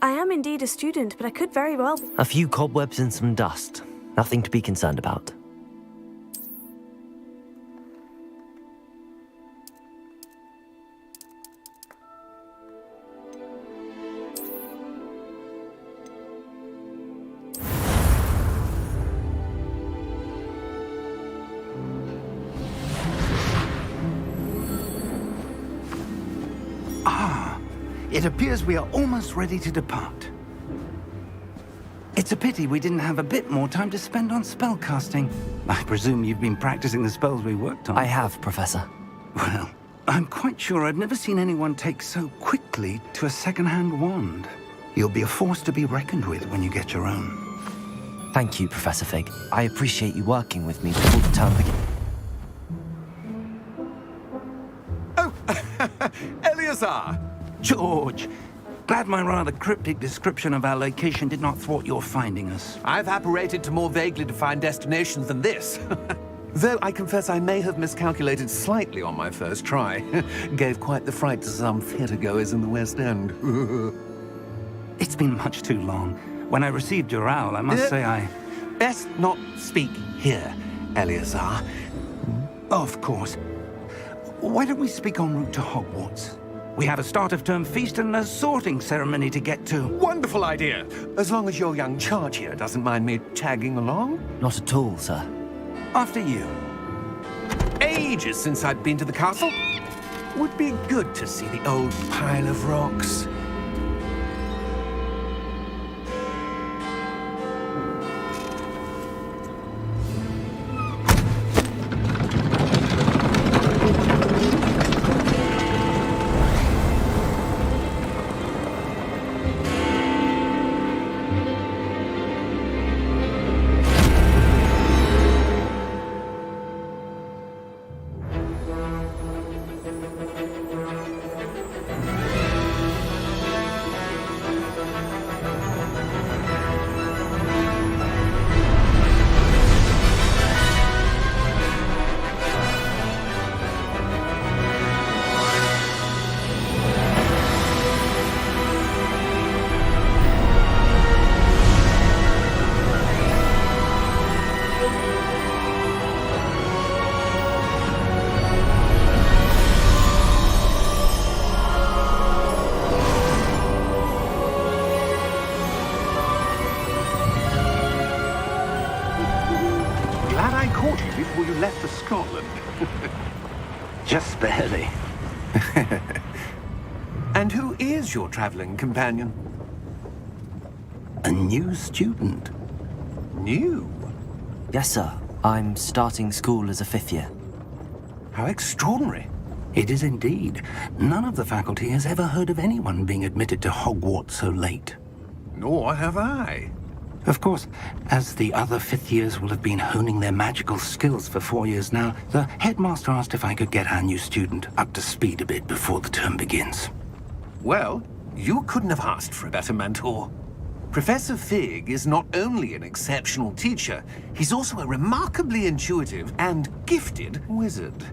I am indeed a student, but I could very well be. A few cobwebs and some dust. Nothing to be concerned about. It appears we are almost ready to depart. It's a pity we didn't have a bit more time to spend on spellcasting. I presume you've been practicing the spells we worked on. I have, Professor. Well, I'm quite sure I've never seen anyone take so quickly to a second-hand wand. You'll be a force to be reckoned with when you get your own. Thank you, Professor Fig. I appreciate you working with me before the term begins. Oh, Eleazar! George, glad my rather cryptic description of our location did not thwart your finding us. I've apparated to more vaguely defined destinations than this. Though I confess I may have miscalculated slightly on my first try. Gave quite the fright to some theatre-goers in the West End. It's been much too long. When I received your owl, I must say I... Best not speak here, Eleazar. Of course. Why don't we speak en route to Hogwarts? We have a start-of-term feast and a sorting ceremony to get to. Wonderful idea! As long as your young charge here doesn't mind me tagging along. Not at all, sir. After you. Ages since I'd been to the castle. Would be good to see the old pile of rocks. Before you left for Scotland. Just barely. And who is your traveling companion? A new student. New? Yes, sir. I'm starting school as a 5th year. How extraordinary. It is indeed. None of the faculty has ever heard of anyone being admitted to Hogwarts so late. Nor have I. Of course, as the other 5th years will have been honing their magical skills for 4 years now, the headmaster asked if I could get our new student up to speed a bit before the term begins. Well, you couldn't have asked for a better mentor. Professor Fig is not only an exceptional teacher, he's also a remarkably intuitive and gifted wizard.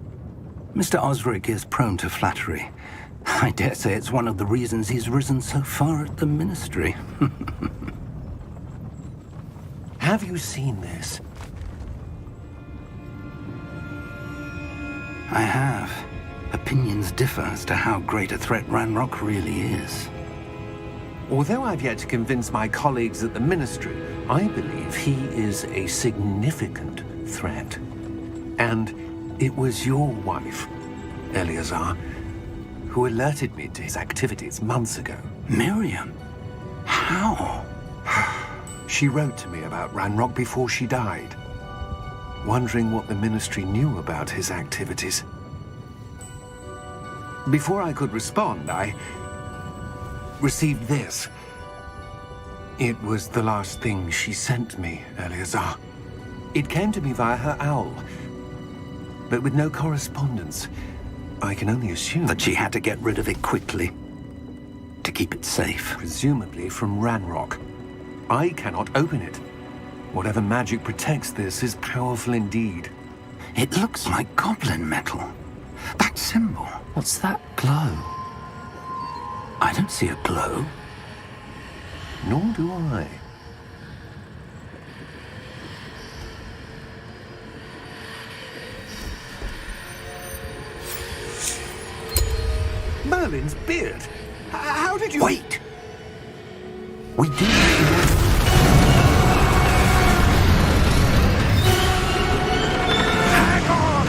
Mr. Osric is prone to flattery. I dare say it's one of the reasons he's risen so far at the Ministry. Have you seen this? I have. Opinions differ as to how great a threat Ranrock really is. Although I've yet to convince my colleagues at the Ministry, I believe he is a significant threat. And it was your wife, Eleazar, who alerted me to his activities months ago. Miriam? How? She wrote to me about Ranrock before she died, wondering what the Ministry knew about his activities. Before I could respond, I received this. It was the last thing she sent me, Eleazar. It came to me via her owl, but with no correspondence. I can only assume That she had to get rid of it quickly, to keep it safe. presumably from Ranrock. I cannot open it. Whatever magic protects this is powerful indeed. It looks like goblin metal. That symbol. What's that glow? I don't see a glow. Nor do I. Merlin's beard. How did you... Wait! We do... Hang on!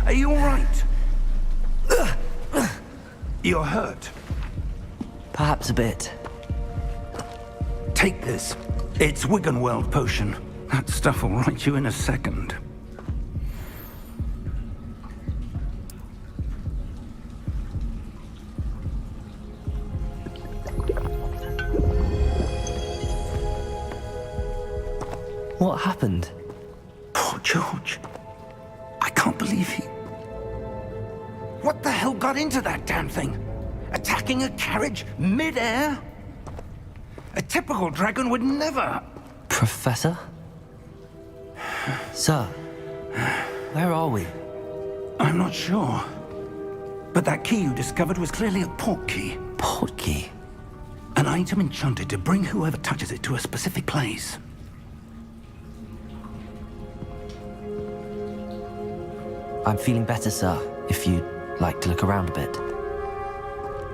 Are you all right? You're hurt. Perhaps a bit. Take this. It's Wiggenweld potion. That stuff will right you in a second. What happened? Poor George. I can't believe he... What the hell got into that damn thing? Attacking a carriage mid-air? A typical dragon would never... Professor? Sir, where are we? I'm not sure. But that key you discovered was clearly a port key. Port key? An item enchanted to bring whoever touches it to a specific place. I'm feeling better, sir, if you'd like to look around a bit.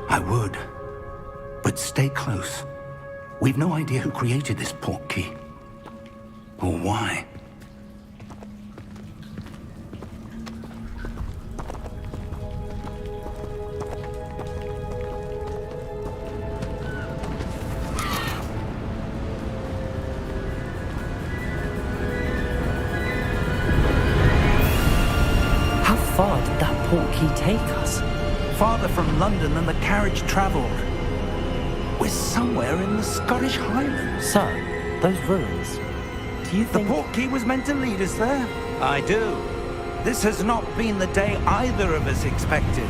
I would. But stay close. We've no idea who created this port key. Or why. How far did that port key take us? Farther from London than the carriage traveled. We're somewhere in the Scottish Highlands. Sir, those ruins. Do you The think... port key was meant to lead us there? I do. This has not been the day either of us expected.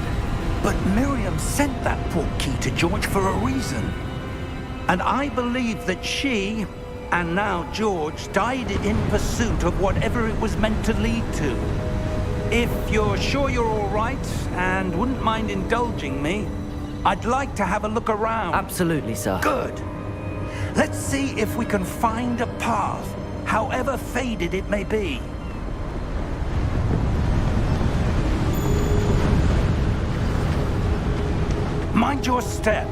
But Miriam sent that port key to George for a reason. And I believe that she, and now George, died in pursuit of whatever it was meant to lead to. If you're sure you're all right, and wouldn't mind indulging me, I'd like to have a look around. Absolutely, sir. Good. Let's see if we can find a path, however faded it may be. Mind your step.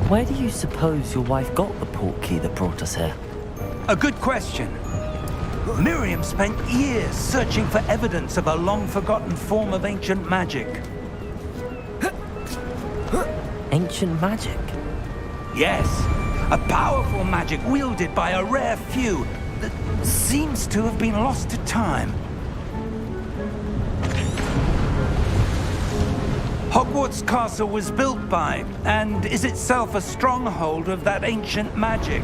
Where do you suppose your wife got the port key that brought us here? A good question. Miriam spent years searching for evidence of a long-forgotten form of ancient magic. Ancient magic? Yes, a powerful magic wielded by a rare few that seems to have been lost to time. Hogwarts Castle was built by, and is itself a stronghold of that ancient magic.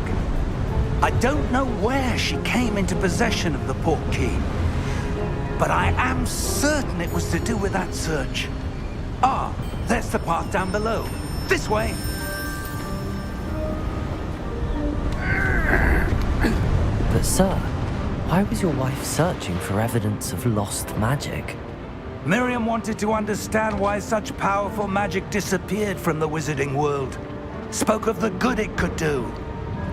I don't know where she came into possession of the port key, but I am certain it was to do with that search. Ah, there's the path down below. This way. But sir, why was your wife searching for evidence of lost magic? Miriam wanted to understand why such powerful magic disappeared from the wizarding world. Spoke of the good it could do.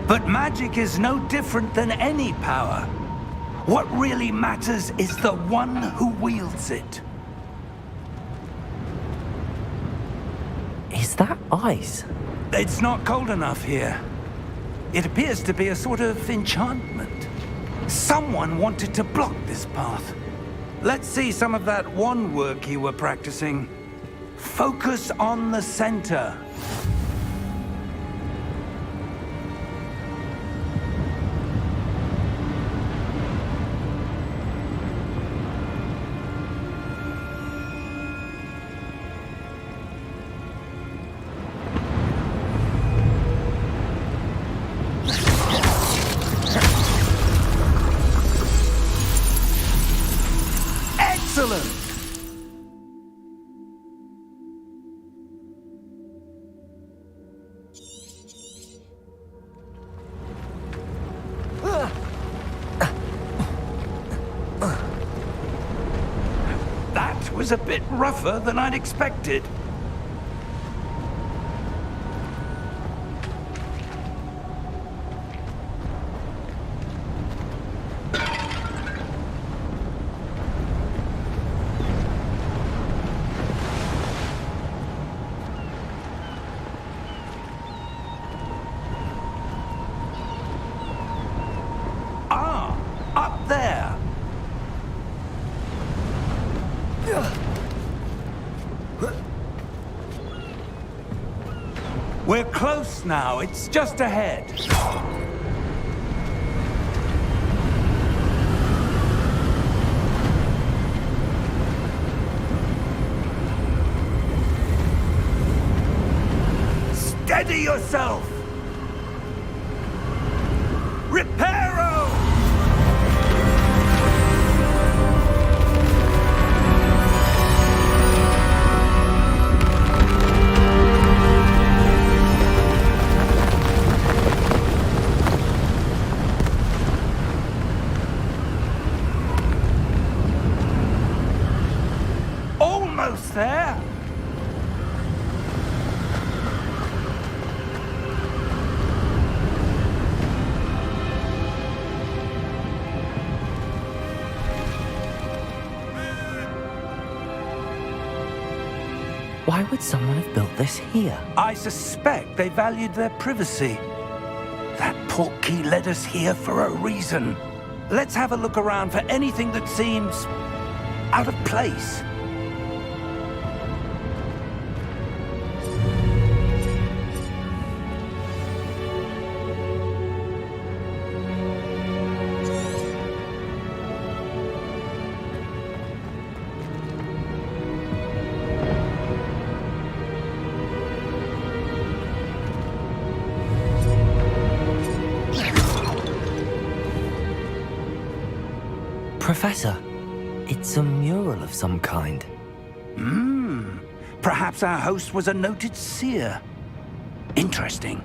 But magic is no different than any power. What really matters is the one who wields it. Is that ice? It's not cold enough here. It appears to be a sort of enchantment. Someone wanted to block this path. Let's see some of that wand work you were practicing. Focus on the center. Excellent! That was a bit rougher than I'd expected. Up there. We're close now. It's just ahead. Steady yourself. Reparo! Almost there. Why would someone have built this here? I suspect they valued their privacy. That portkey led us here for a reason. Let's have a look around for anything that seems out of place. Professor, it's a mural of some kind. Perhaps our host was a noted seer. Interesting.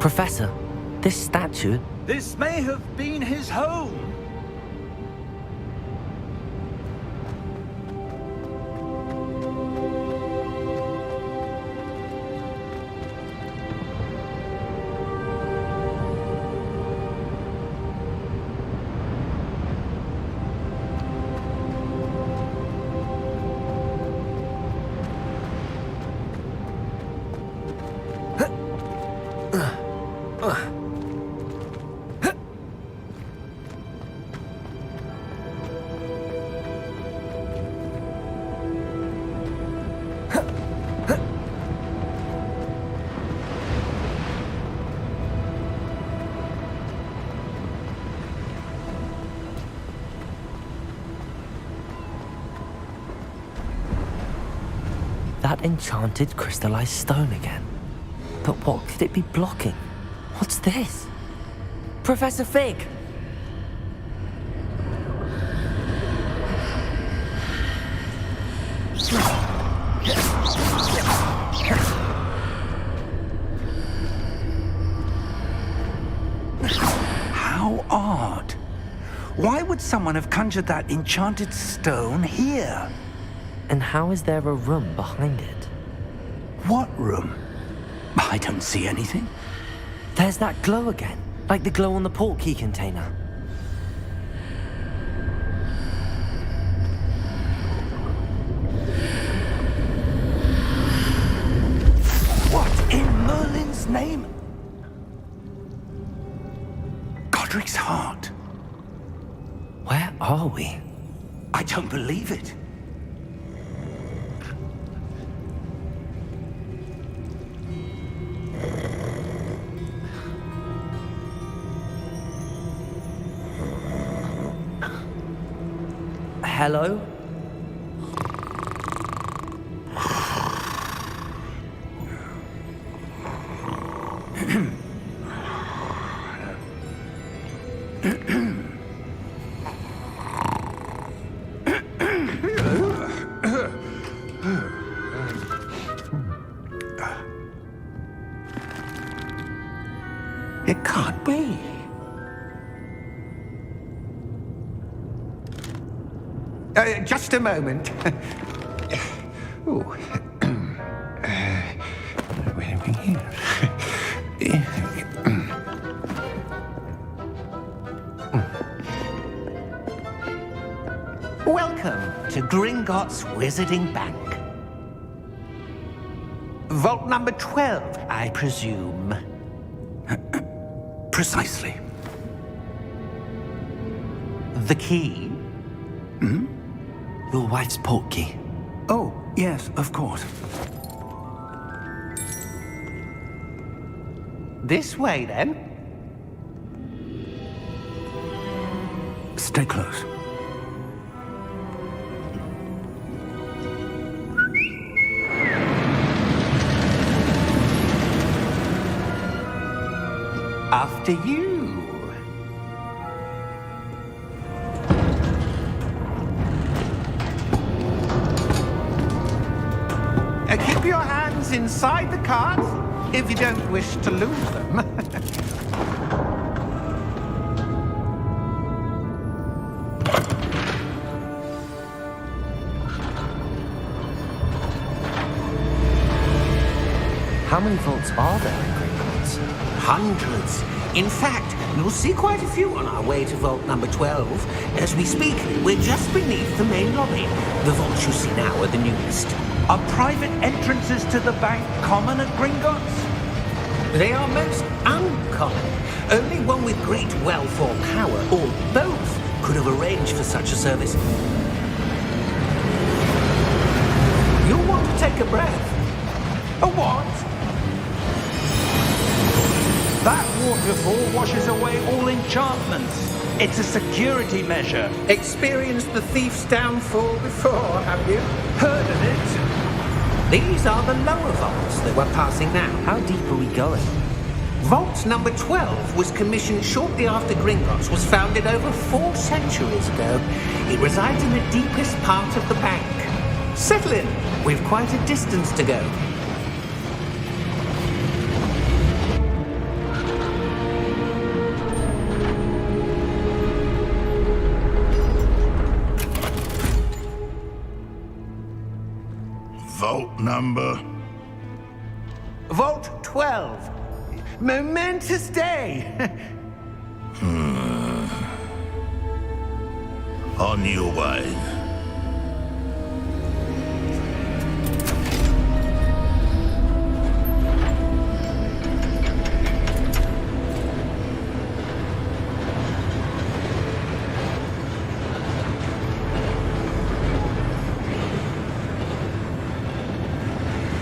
Professor, this statue... This may have been his home. That enchanted crystallized stone again. But what could it be blocking? What's this? Professor Fig! How odd. Why would someone have conjured that enchanted stone here? And how is there a room behind it? What room? I don't see anything. There's that glow again, like the glow on the portkey container. What in Merlin's name? Godric's heart. Where are we? I don't believe it. Hello? It can't be. Just a moment. Ooh. Where are we here? Welcome to Gringotts Wizarding Bank. Vault number 12, I presume. Precisely. The key? Hmm? Your wife's portkey. Oh, yes, of course. This way, then. Stay close. After you. Keep your hands inside the cart if you don't wish to lose them. How many vaults are there in Gringotts? Hundreds. In fact, you'll see quite a few on our way to vault number 12. As we speak, we're just beneath the main lobby. The vaults you see now are the newest. Are private entrances to the bank common at Gringotts? They are most uncommon. Only one with great wealth or power, or both, could have arranged for such a service. You'll want to take a breath. A what? That waterfall washes away all enchantments. It's a security measure. Experienced the thief's downfall before, have you? Heard of it? These are the lower vaults that we're passing now. How deep are we going? Vault number 12 was commissioned shortly after Gringotts was founded over 4 centuries ago. It resides in the deepest part of the bank. Settle in. We've quite a distance to go. Vault number? Vault 12. Momentous day. On your way.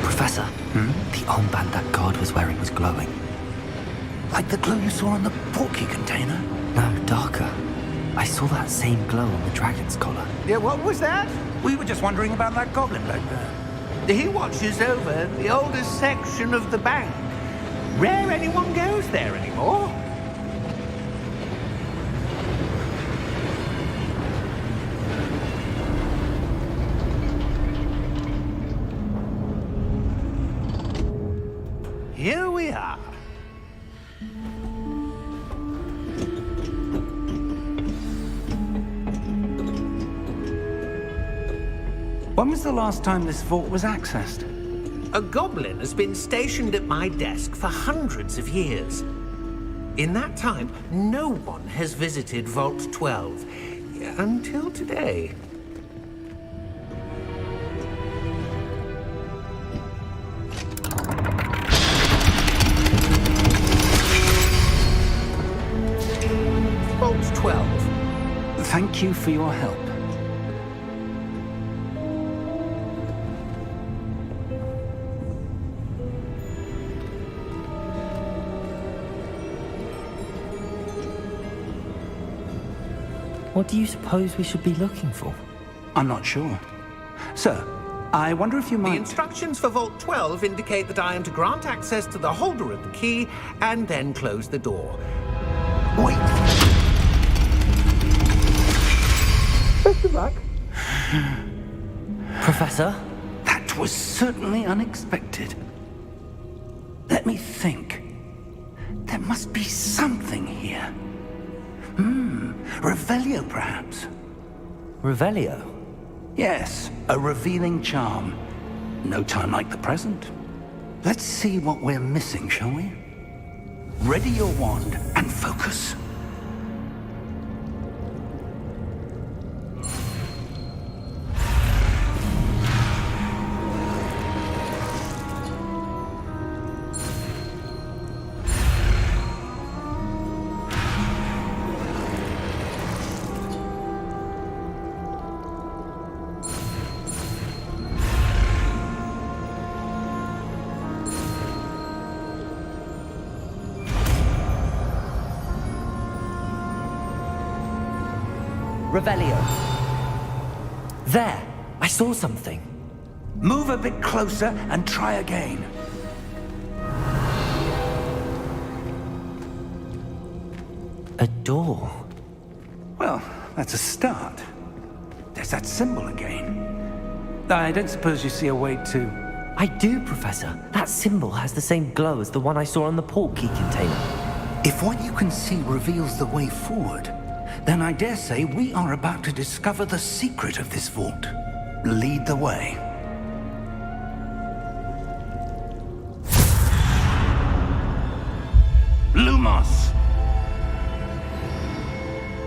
Professor, the armband that guard was wearing was glowing. Like the glow you saw on the portkey container? No, darker. I saw that same glow on the dragon's collar. Yeah, what was that? We were just wondering about that goblin back there. He watches over the oldest section of the bank. Rare anyone goes there anymore. Here we are. When was the last time this vault was accessed? A goblin has been stationed at my desk for hundreds of years. In that time, no one has visited Vault 12. Until today. Vault 12. Thank you for your help. What do you suppose we should be looking for? I'm not sure. Sir, I wonder if you The might... instructions for Vault 12 indicate that I am to grant access to the holder of the key and then close the door. Wait! Best of luck. Professor? That was certainly unexpected. Let me think. There must be something here. Revelio, perhaps? Revelio? Yes, a revealing charm. No time like the present. Let's see what we're missing, shall we? Ready your wand and focus. Revelio. There! I saw something. Move a bit closer and try again. A door. Well, that's a start. There's that symbol again. I don't suppose you see a way to... I do, Professor. That symbol has the same glow as the one I saw on the port key container. If what you can see reveals the way forward, then I dare say we are about to discover the secret of this vault. Lead the way. Lumos!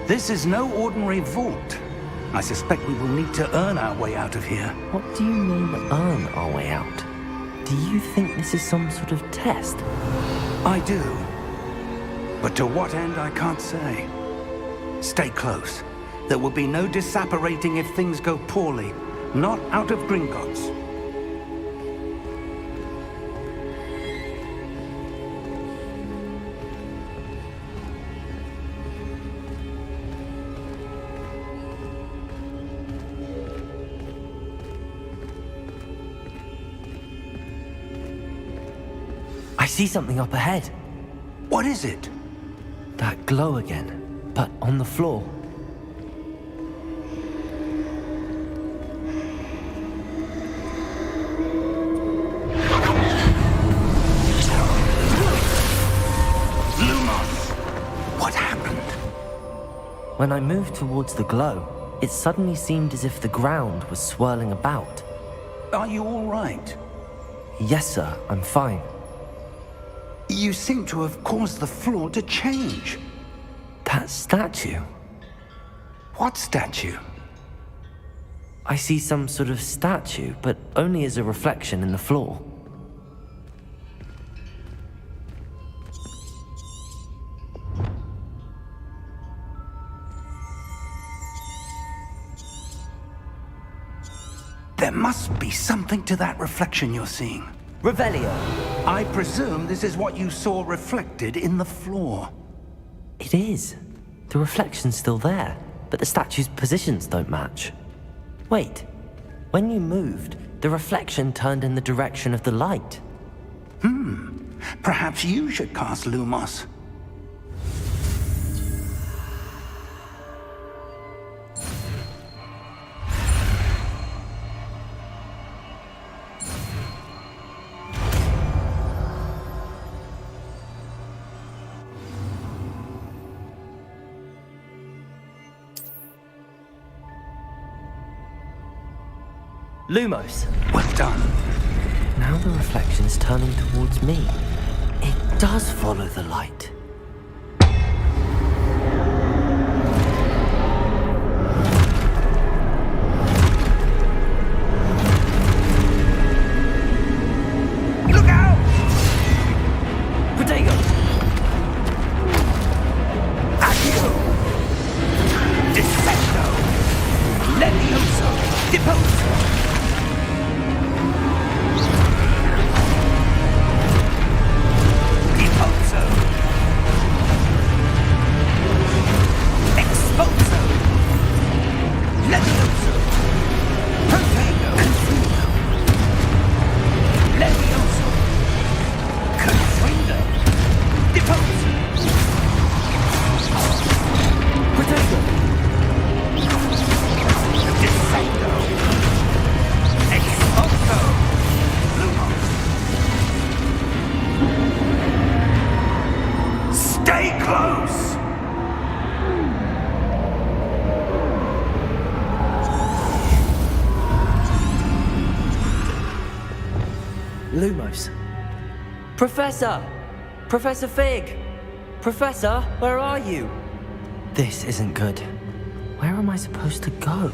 This is no ordinary vault. I suspect we will need to earn our way out of here. What do you mean, earn our way out? Do you think this is some sort of test? I do. But to what end, I can't say. Stay close. There will be no disapparating if things go poorly. Not out of Gringotts. I see something up ahead. What is it? That glow again, but on the floor. Lumos! What happened? When I moved towards the glow, it suddenly seemed as if the ground was swirling about. Are you all right? Yes, sir, I'm fine. You seem to have caused the floor to change. That statue. What statue? I see some sort of statue, but only as a reflection in the floor. There must be something to that reflection you're seeing. Revelio! I presume this is what you saw reflected in the floor. It is. The reflection's still there, but the statue's positions don't match. Wait, when you moved, the reflection turned in the direction of the light. Perhaps you should cast Lumos. Lumos. Well done. Now the reflection's turning towards me. It does follow the light. Look out! Protego! Accio! Dissecto! Levioso! Deposo! Deposo! Exposo! Levioso! Protego! Confundo! Levioso! Confundo! Deposo! Protego! Dissecto! Exposo! Lumos! Stay close! Lumos. Professor! Professor Fig! Professor, where are you? This isn't good. Where am I supposed to go?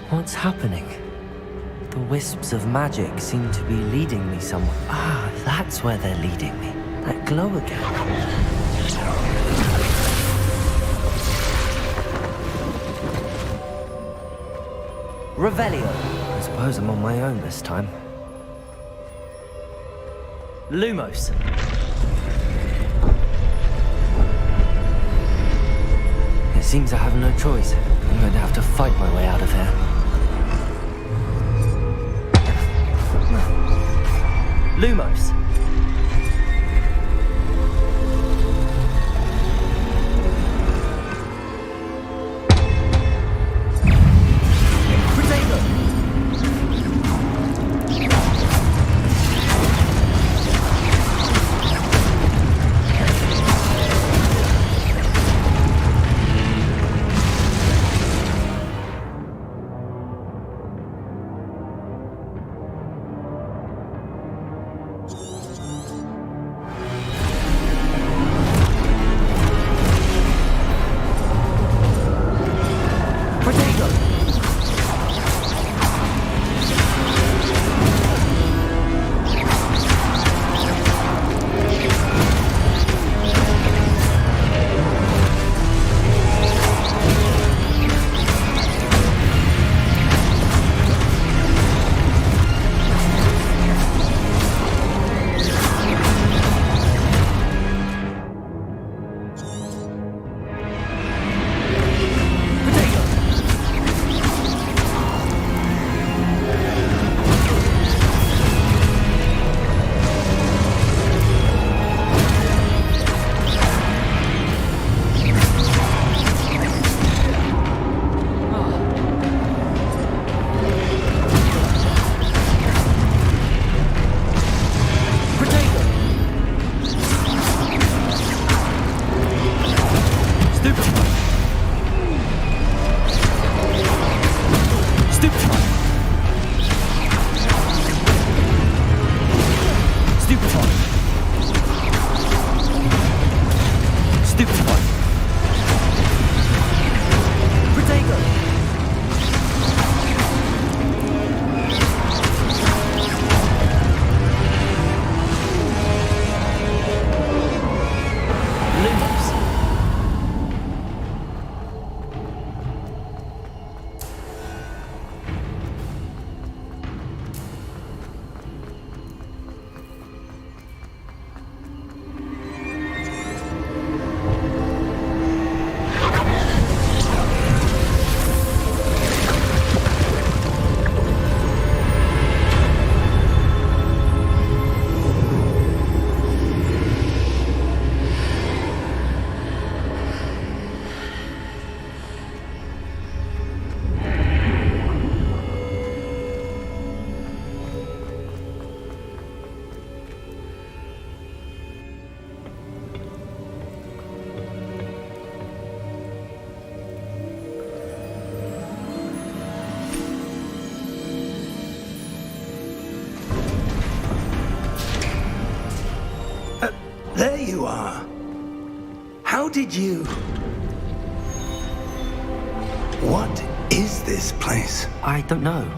What's happening? The wisps of magic seem to be leading me somewhere. Ah, that's where they're leading me. That glow again. Revelio. I suppose I'm on my own this time. Lumos. It seems I have no choice. I'm going to have to fight my way out of here. Lumos. you are. How did you... What is this place? I don't know.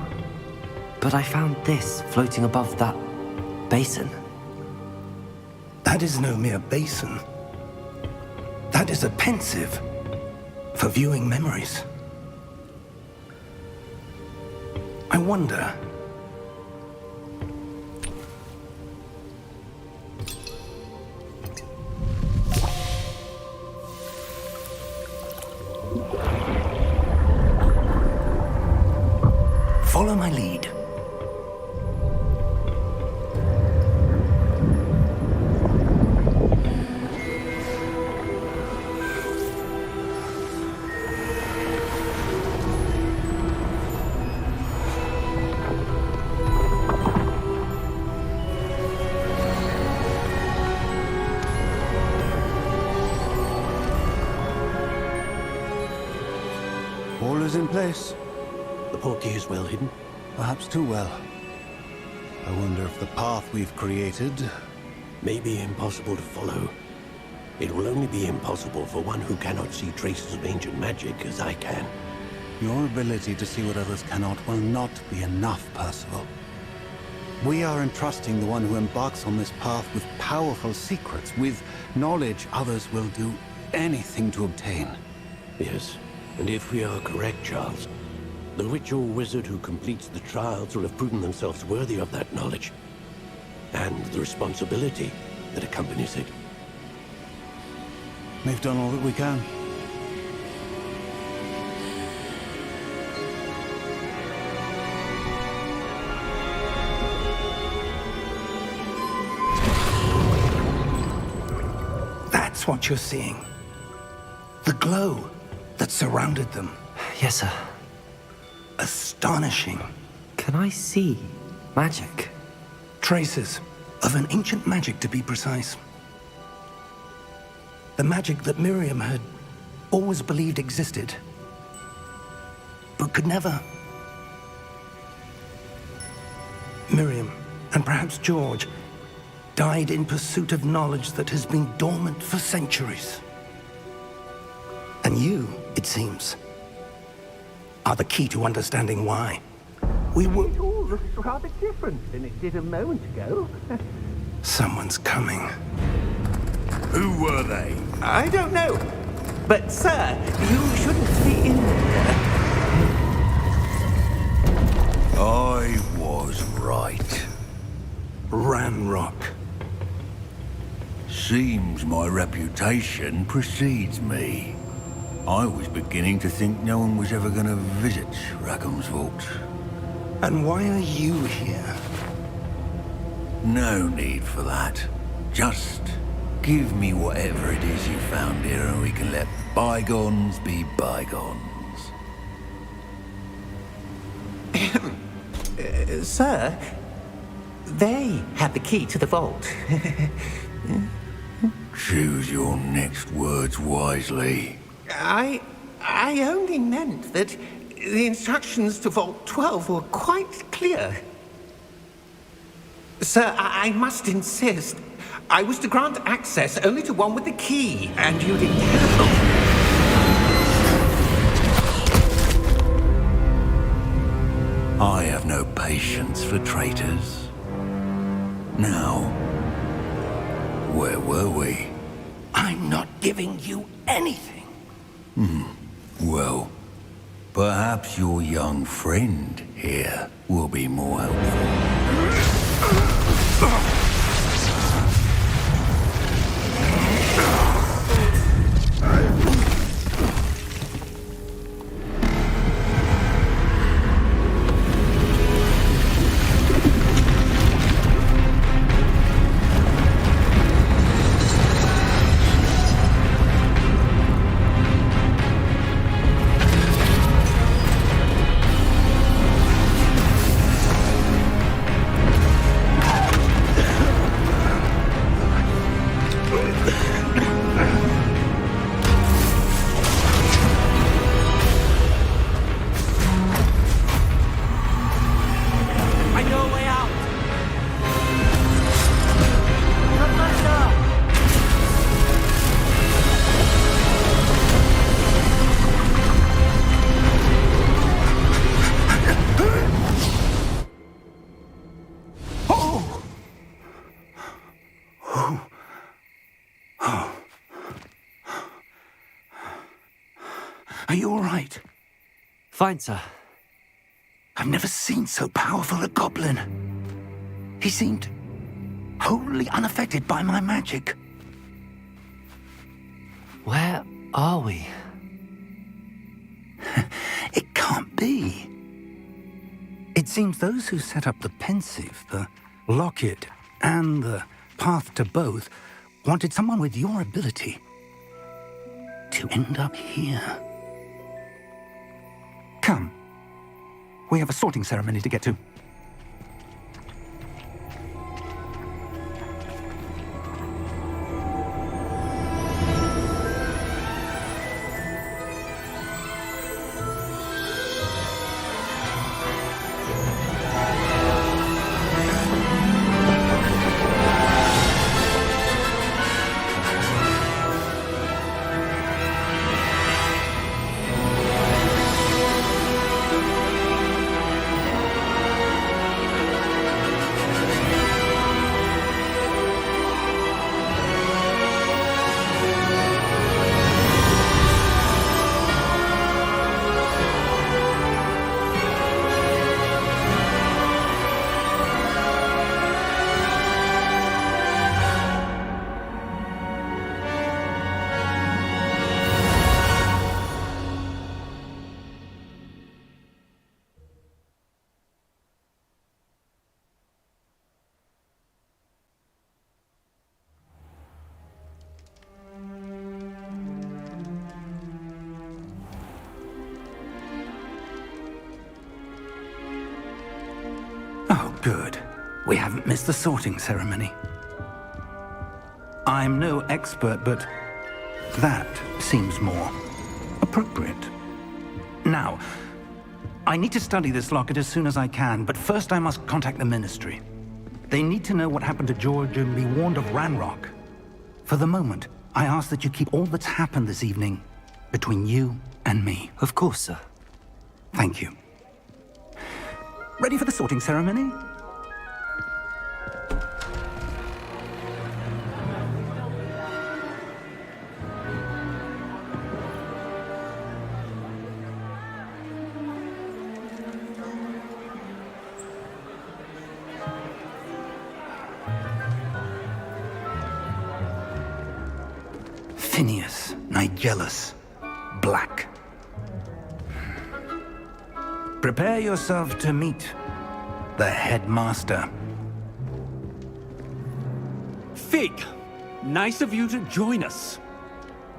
But I found this floating above that basin. That is no mere basin. That is a pensive for viewing memories. I wonder... Follow my lead. All is in place. The portkey is well hidden. Perhaps too well. I wonder if the path we've created... May be impossible to follow. It will only be impossible for one who cannot see traces of ancient magic as I can. Your ability to see what others cannot will not be enough, Percival. We are entrusting the one who embarks on this path with powerful secrets, with knowledge others will do anything to obtain. Yes, and if we are correct, Charles, the witch or wizard who completes the trials will have proven themselves worthy of that knowledge, and the responsibility that accompanies it. We've done all that we can. That's what you're seeing. The glow that surrounded them. Yes, sir. Astonishing. Can I see magic? Traces of an ancient magic, to be precise. The magic that Miriam had always believed existed, but could never. Miriam, and perhaps George, died in pursuit of knowledge that has been dormant for centuries. And you, it seems, are the key to understanding why. We were... It all looks rather different than it did a moment ago. Someone's coming. Who were they? I don't know. But, sir, you shouldn't be in there. I was right. Ranrock. Seems my reputation precedes me. I was beginning to think no one was ever going to visit Rackham's vault. And why are you here? No need for that. Just give me whatever it is you found here and we can let bygones be bygones. Sir, they had the key to the vault. Choose your next words wisely. I only meant that the instructions to Vault 12 were quite clear. Sir, I must insist. I was to grant access only to one with the key, and you didn't have... I have no patience for traitors. Now, where were we? I'm not giving you anything. Well, perhaps your young friend here will be more helpful. Are you all right? Fine, sir. I've never seen so powerful a goblin. He seemed wholly unaffected by my magic. Where are we? It can't be. It seems those who set up the pensive, the locket, and the path to both wanted someone with your ability to end up here. Come. We have a sorting ceremony to get to. Oh, good. We haven't missed the sorting ceremony. I'm no expert, but that seems more appropriate. Now, I need to study this locket as soon as I can, but first I must contact the Ministry. They need to know what happened to George and be warned of Ranrock. For the moment, I ask that you keep all that's happened this evening between you and me. Of course, sir. Thank you. Ready for the sorting ceremony? Phineas, Nigellus, Black. Prepare yourself to meet the headmaster. Fig, nice of you to join us.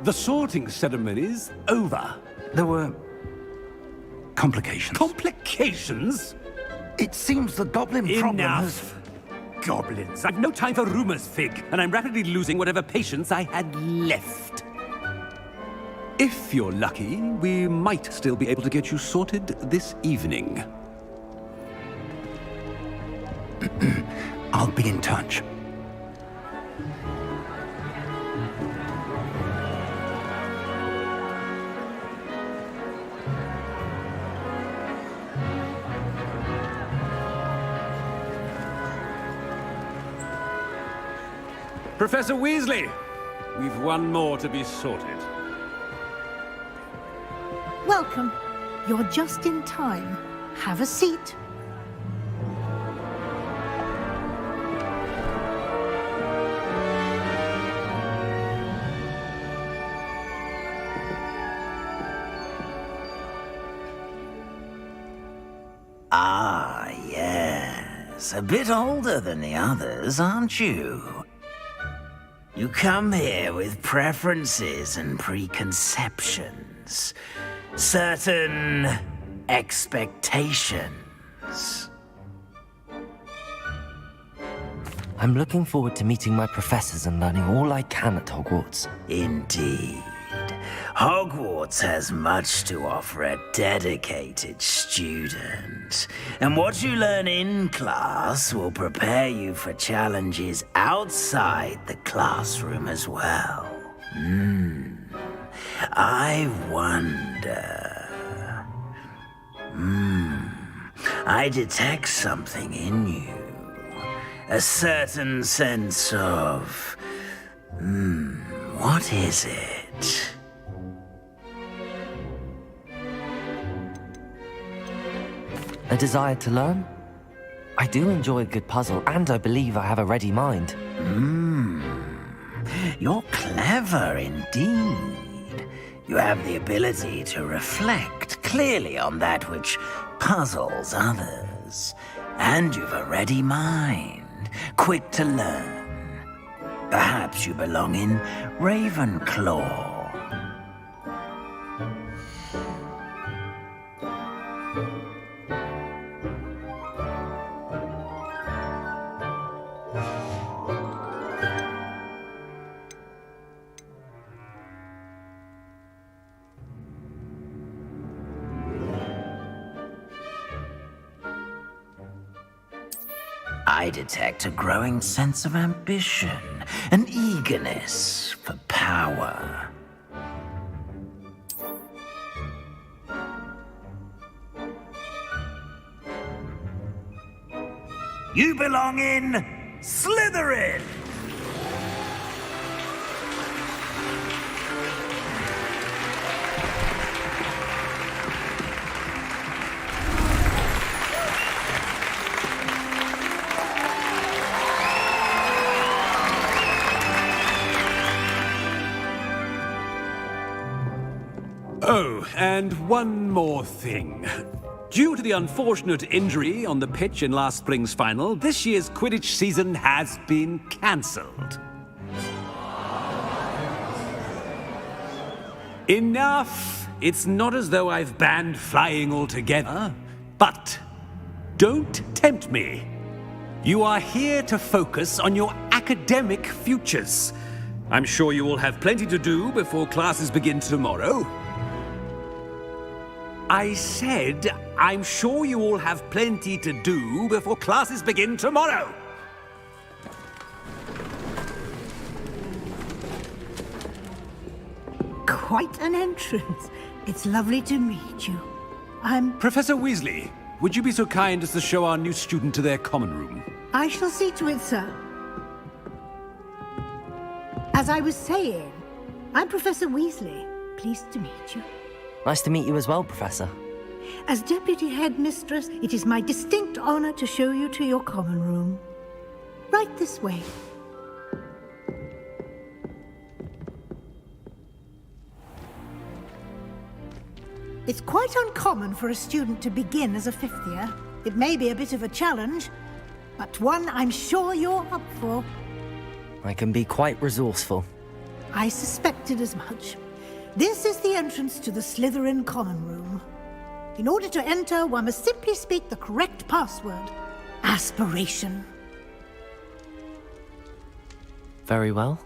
The sorting ceremony's over. There were complications. Complications? It seems the goblin problem has... Enough. Goblins. I've no time for rumors, Fig, and I'm rapidly losing whatever patience I had left. If you're lucky, we might still be able to get you sorted this evening. I'll be in touch. Professor Weasley, we've one more to be sorted. Welcome. You're just in time. Have a seat. Ah, yes. A bit older than the others, aren't you? You come here with preferences and preconceptions. Certain expectations. I'm looking forward to meeting my professors and learning all I can at Hogwarts. Indeed. Hogwarts has much to offer a dedicated student. And what you learn in class will prepare you for challenges outside the classroom as well. I wonder... I detect something in you. A certain sense of... what is it? A desire to learn? I do enjoy a good puzzle, and I believe I have a ready mind. You're clever indeed. You have the ability to reflect clearly on that which puzzles others. And you've a ready mind, quick to learn. Perhaps you belong in Ravenclaw. I detect a growing sense of ambition, an eagerness for power. You belong in Slytherin! Oh, and one more thing. Due to the unfortunate injury on the pitch in last spring's final, this year's Quidditch season has been cancelled. Enough! It's not as though I've banned flying altogether, but don't tempt me. You are here to focus on your academic futures. I'm sure you will have plenty to do before classes begin tomorrow. I said, I'm sure you all have plenty to do before classes begin tomorrow. Quite an entrance. It's lovely to meet you. I'm... Professor Weasley, would you be so kind as to show our new student to their common room? I shall see to it, sir. As I was saying, I'm Professor Weasley. Pleased to meet you. Nice to meet you as well, Professor. As Deputy Headmistress, it is my distinct honor to show you to your common room. Right this way. It's quite uncommon for a student to begin as a fifth year. It may be a bit of a challenge, but one I'm sure you're up for. I can be quite resourceful. I suspected as much. This is the entrance to the Slytherin common room. In order to enter, one must simply speak the correct password. Aspiration. Very well.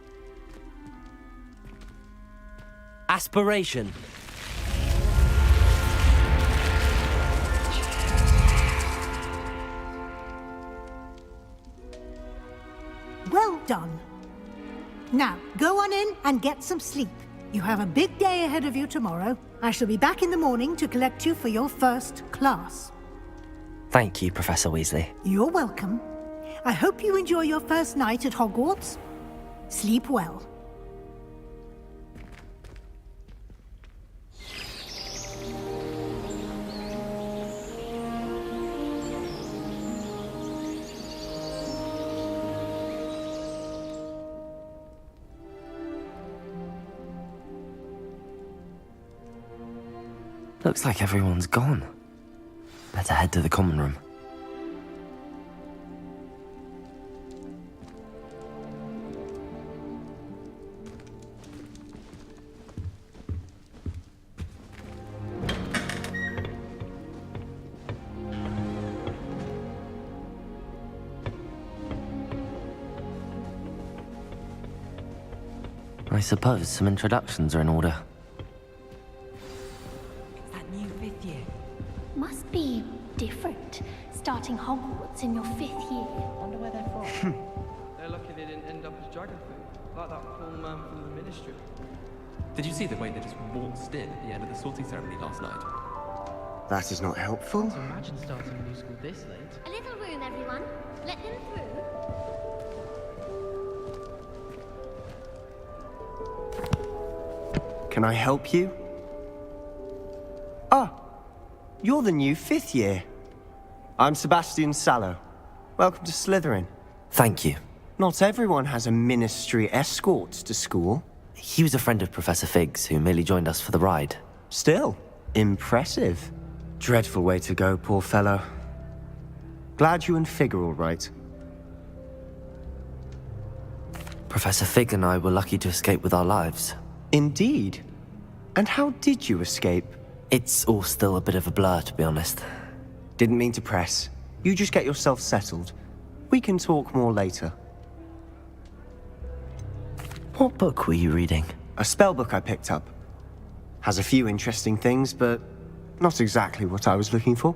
Aspiration. Well done. Now, go on in and get some sleep. You have a big day ahead of you tomorrow. I shall be back in the morning to collect you for your first class. Thank you, Professor Weasley. You're welcome. I hope you enjoy your first night at Hogwarts. Sleep well. Looks like everyone's gone. Better head to the common room. I suppose some introductions are in order. Must be different, starting Hogwarts in your 5th year. Wonder where they're from. They're lucky they didn't end up as dragon food, like that poor man from the Ministry. Did you see the way they just waltzed in at the end of the sorting ceremony last night? That is not helpful. So imagine starting a new school this late. A little room, everyone. Let them through. Can I help you? Ah, you're the new 5th year. I'm Sebastian Sallow. Welcome to Slytherin. Thank you. Not everyone has a ministry escort to school. He was a friend of Professor Fig's who merely joined us for the ride. Still, impressive. Dreadful way to go, poor fellow. Glad you and Fig are all right. Professor Fig and I were lucky to escape with our lives. Indeed. And how did you escape? It's all still a bit of a blur, to be honest. Didn't mean to press. You just get yourself settled. We can talk more later. What book were you reading? A spell book I picked up. Has a few interesting things, but not exactly what I was looking for.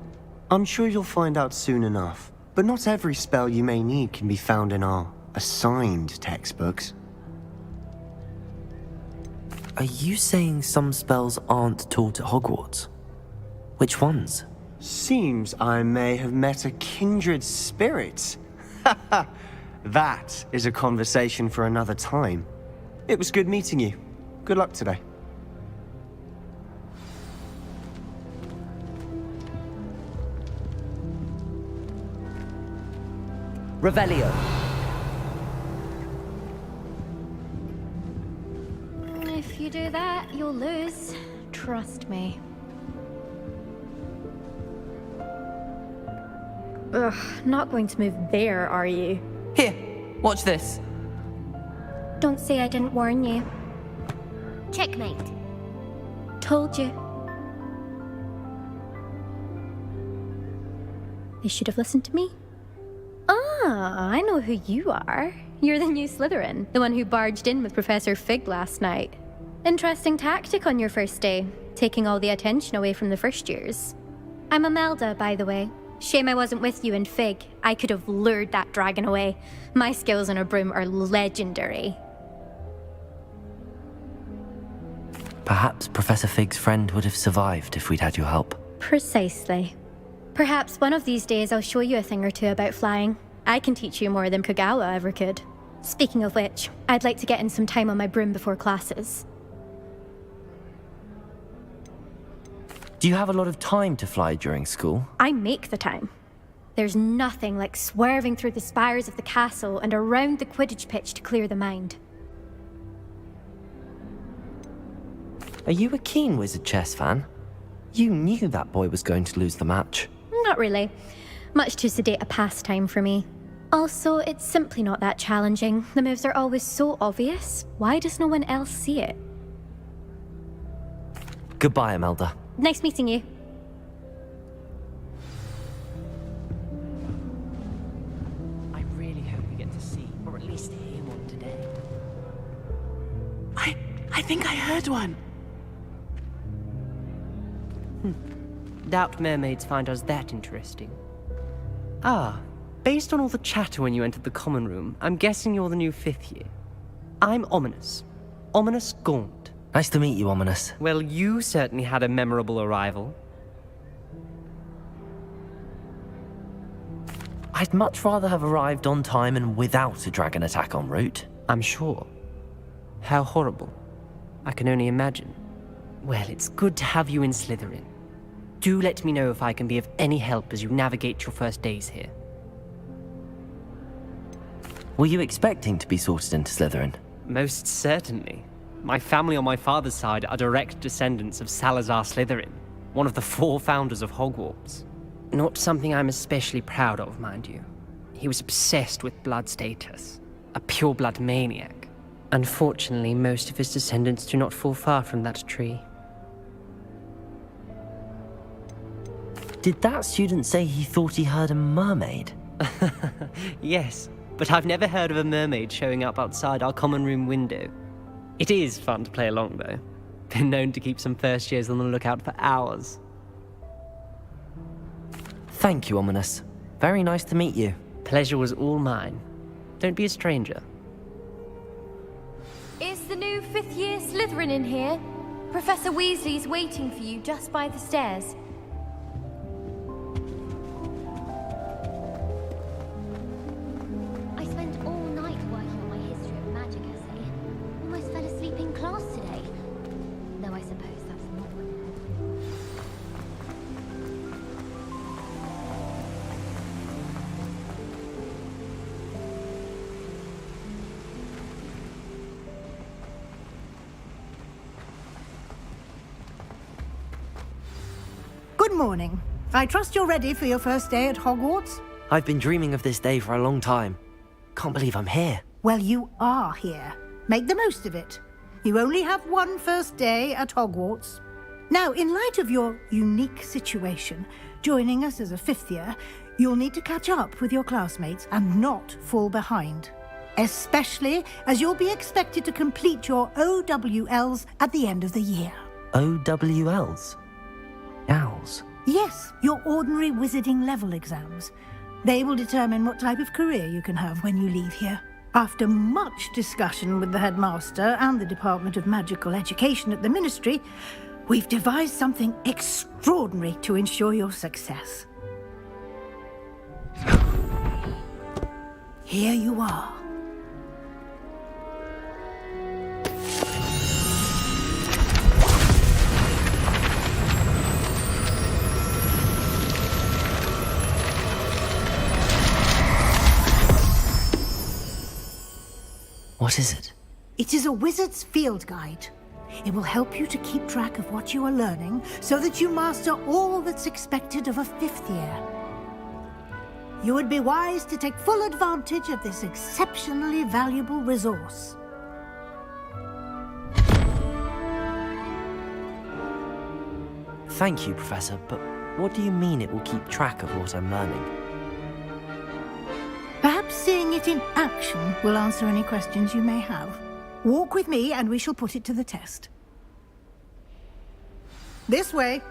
I'm sure you'll find out soon enough. But not every spell you may need can be found in our assigned textbooks. Are you saying some spells aren't taught at Hogwarts? Which ones? Seems I may have met a kindred spirit. That is a conversation for another time. It was good meeting you. Good luck today. Revelio. If you do that, you'll lose. Trust me. Ugh, not going to move there, are you? Here, watch this. Don't say I didn't warn you. Checkmate. Told you. They should have listened to me. Ah, I know who you are. You're the new Slytherin, the one who barged in with Professor Fig last night. Interesting tactic on your first day, taking all the attention away from the first years. I'm Imelda, by the way. Shame I wasn't with you in Fig. I could have lured that dragon away. My skills on a broom are legendary. Perhaps Professor Fig's friend would have survived if we'd had your help. Precisely. Perhaps one of these days I'll show you a thing or two about flying. I can teach you more than Kogawa ever could. Speaking of which, I'd like to get in some time on my broom before classes. Do you have a lot of time to fly during school? I make the time. There's nothing like swerving through the spires of the castle and around the Quidditch pitch to clear the mind. Are you a keen Wizard chess fan? You knew that boy was going to lose the match. Not really. Much too sedate a pastime for me. Also, it's simply not that challenging. The moves are always so obvious. Why does no one else see it? Goodbye, Imelda. Nice meeting you. I really hope we get to see, or at least hear one today. I think I heard one. Doubt mermaids find us that interesting. Ah, based on all the chatter when you entered the common room, I'm guessing you're the new 5th year. I'm Ominous. Ominous Gaunt. Nice to meet you, Ominous. Well, you certainly had a memorable arrival. I'd much rather have arrived on time and without a dragon attack en route. I'm sure. How horrible. I can only imagine. Well, it's good to have you in Slytherin. Do let me know if I can be of any help as you navigate your first days here. Were you expecting to be sorted into Slytherin? Most certainly. My family on my father's side are direct descendants of Salazar Slytherin, one of the 4 founders of Hogwarts. Not something I'm especially proud of, mind you. He was obsessed with blood status, a pure-blood maniac. Unfortunately, most of his descendants do not fall far from that tree. Did that student say he thought he heard a mermaid? Yes, but I've never heard of a mermaid showing up outside our common room window. It is fun to play along, though. Been known to keep some first years on the lookout for hours. Thank you, Ominous. Very nice to meet you. Pleasure was all mine. Don't be a stranger. Is the new 5th year Slytherin in here? Professor Weasley's waiting for you just by the stairs. I spent all night working on my history of magic essay. Almost fell asleep in class today. Though I suppose that's not Good morning. I trust you're ready for your first day at Hogwarts? I've been dreaming of this day for a long time. Can't believe I'm here. Well, you are here. Make the most of it. You only have one first day at Hogwarts. Now, in light of your unique situation, joining us as a fifth year, you'll need to catch up with your classmates and not fall behind. Especially as you'll be expected to complete your OWLs at the end of the year. OWLs? Owls? Yes, your ordinary wizarding level exams. They will determine what type of career you can have when you leave here. After much discussion with the headmaster and the Department of Magical Education at the Ministry, we've devised something extraordinary to ensure your success. Here you are. What is it? It is a wizard's field guide. It will help you to keep track of what you are learning so that you master all that's expected of a fifth year. You would be wise to take full advantage of this exceptionally valuable resource. Thank you, Professor, but what do you mean it will keep track of what I'm learning? Perhaps seeing it in action will answer any questions you may have. Walk with me and we shall put it to the test. This way.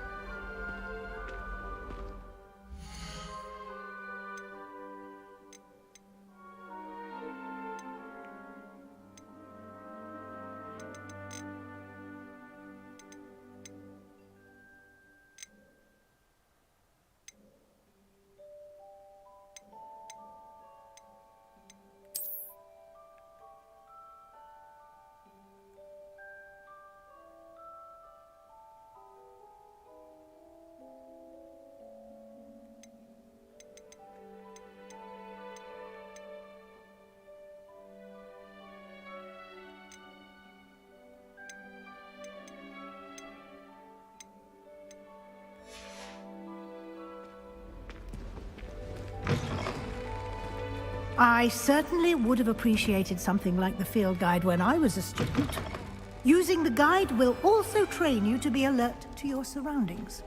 I certainly would have appreciated something like the field guide when I was a student. Using the guide will also train you to be alert to your surroundings.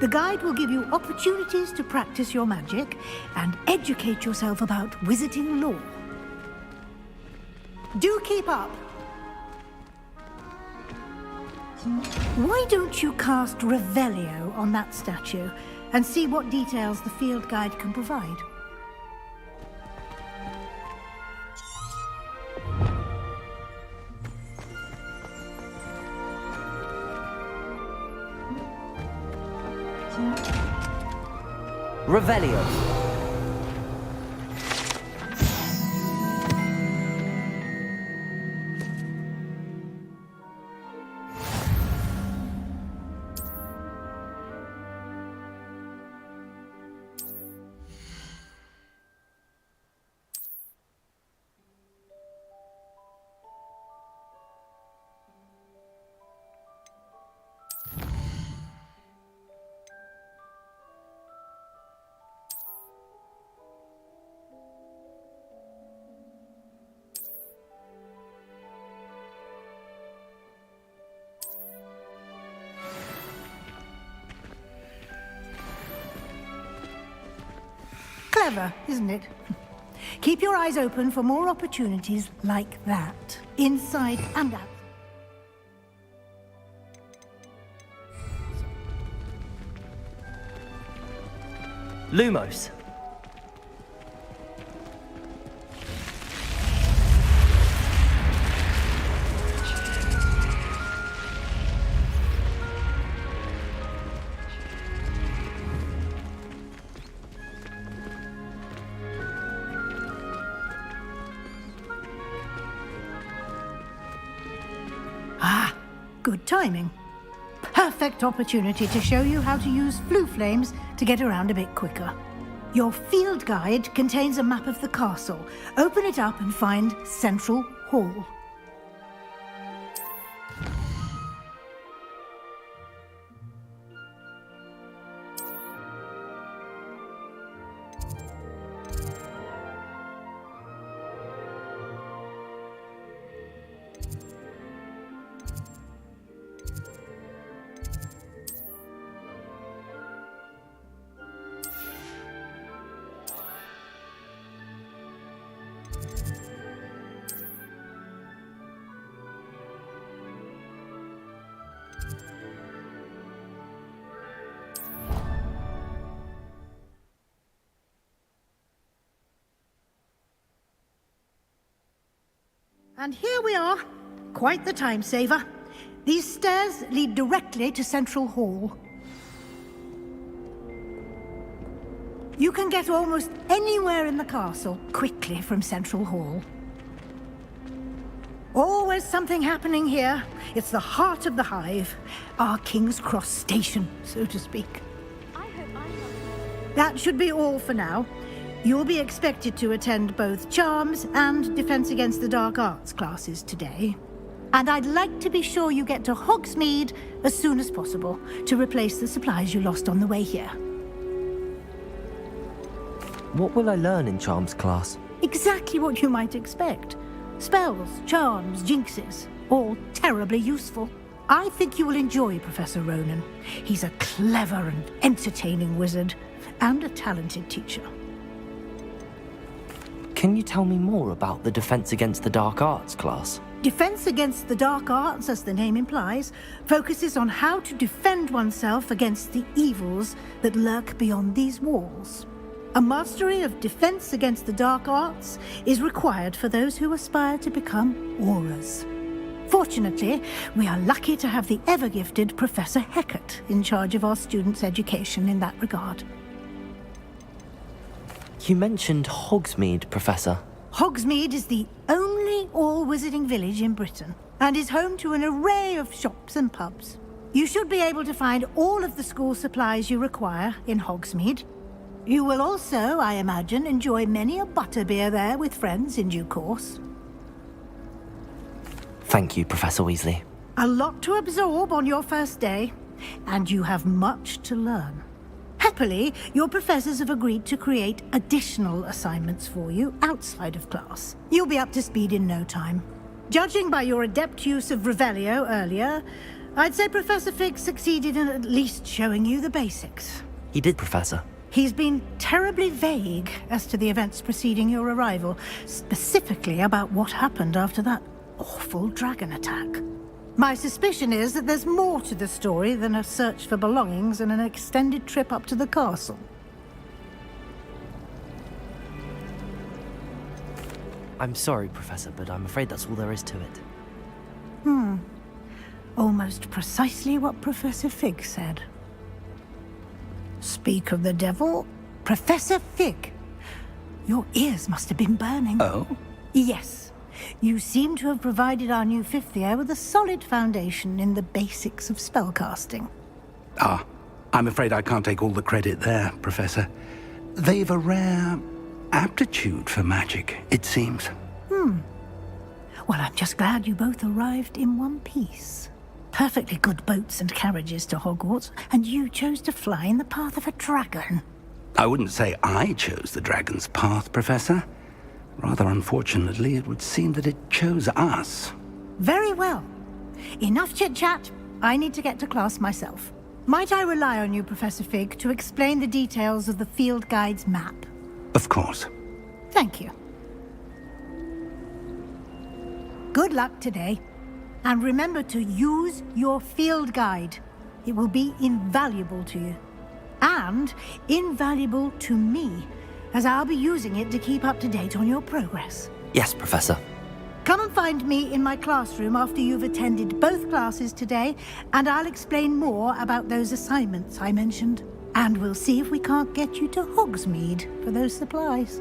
The guide will give you opportunities to practice your magic and educate yourself about wizarding lore. Do keep up! Why don't you cast Revelio on that statue and see what details the field guide can provide? Revelio. Clever, isn't it? Keep your eyes open for more opportunities like that, inside and out. Lumos. Ah, good timing. perfect opportunity to show you how to use flue flames to get around a bit quicker. Your field guide contains a map of the castle. Open it up and find Central Hall. And here we are. Quite the time saver. These stairs lead directly to Central Hall. You can get almost anywhere in the castle quickly from Central Hall. Always something happening here. It's the heart of the hive. Our King's Cross station, so to speak. That should be all for now. You'll be expected to attend both Charms and Defense Against the Dark Arts classes today. And I'd like to be sure you get to Hogsmeade as soon as possible to replace the supplies you lost on the way here. What will I learn in Charms class? Exactly what you might expect. Spells, charms, jinxes, all terribly useful. I think you will enjoy Professor Ronan. He's a clever and entertaining wizard, and a talented teacher. Can you tell me more about the Defense Against the Dark Arts class? Defense Against the Dark Arts, as the name implies, focuses on how to defend oneself against the evils that lurk beyond these walls. A mastery of Defense Against the Dark Arts is required for those who aspire to become Auras. Fortunately, we are lucky to have the ever-gifted Professor Hecat in charge of our students' education in that regard. You mentioned Hogsmeade, Professor. Hogsmeade is the only all-wizarding village in Britain, and is home to an array of shops and pubs. You should be able to find all of the school supplies you require in Hogsmeade. You will also, I imagine, enjoy many a butterbeer there with friends in due course. Thank you, Professor Weasley. A lot to absorb on your first day, and you have much to learn. Happily, your professors have agreed to create additional assignments for you outside of class. You'll be up to speed in no time. Judging by your adept use of Revelio earlier, I'd say Professor Fig succeeded in at least showing you the basics. He did, Professor. He's been terribly vague as to the events preceding your arrival, specifically about what happened after that awful dragon attack. My suspicion is that there's more to the story than a search for belongings and an extended trip up to the castle. I'm sorry, Professor, but I'm afraid that's all there is to it. Almost precisely what Professor Fig said. Speak of the devil, Professor Fig. Your ears must have been burning. Oh? Yes. You seem to have provided our new fifth year with a solid foundation in the basics of spellcasting. Ah, I'm afraid I can't take all the credit there, Professor. They've a rare aptitude for magic, it seems. Well, I'm just glad you both arrived in one piece. Perfectly good boats and carriages to Hogwarts, and you chose to fly in the path of a dragon. I wouldn't say I chose the dragon's path, Professor. Rather unfortunately, it would seem that it chose us. Very well. Enough chit-chat. I need to get to class myself. Might I rely on you, Professor Fig, to explain the details of the field guide's map? Of course. Thank you. Good luck today. And remember to use your field guide. It will be invaluable to you. And invaluable to me, as I'll be using it to keep up to date on your progress. Yes, Professor. Come and find me in my classroom after you've attended both classes today, and I'll explain more about those assignments I mentioned. And we'll see if we can't get you to Hogsmeade for those supplies.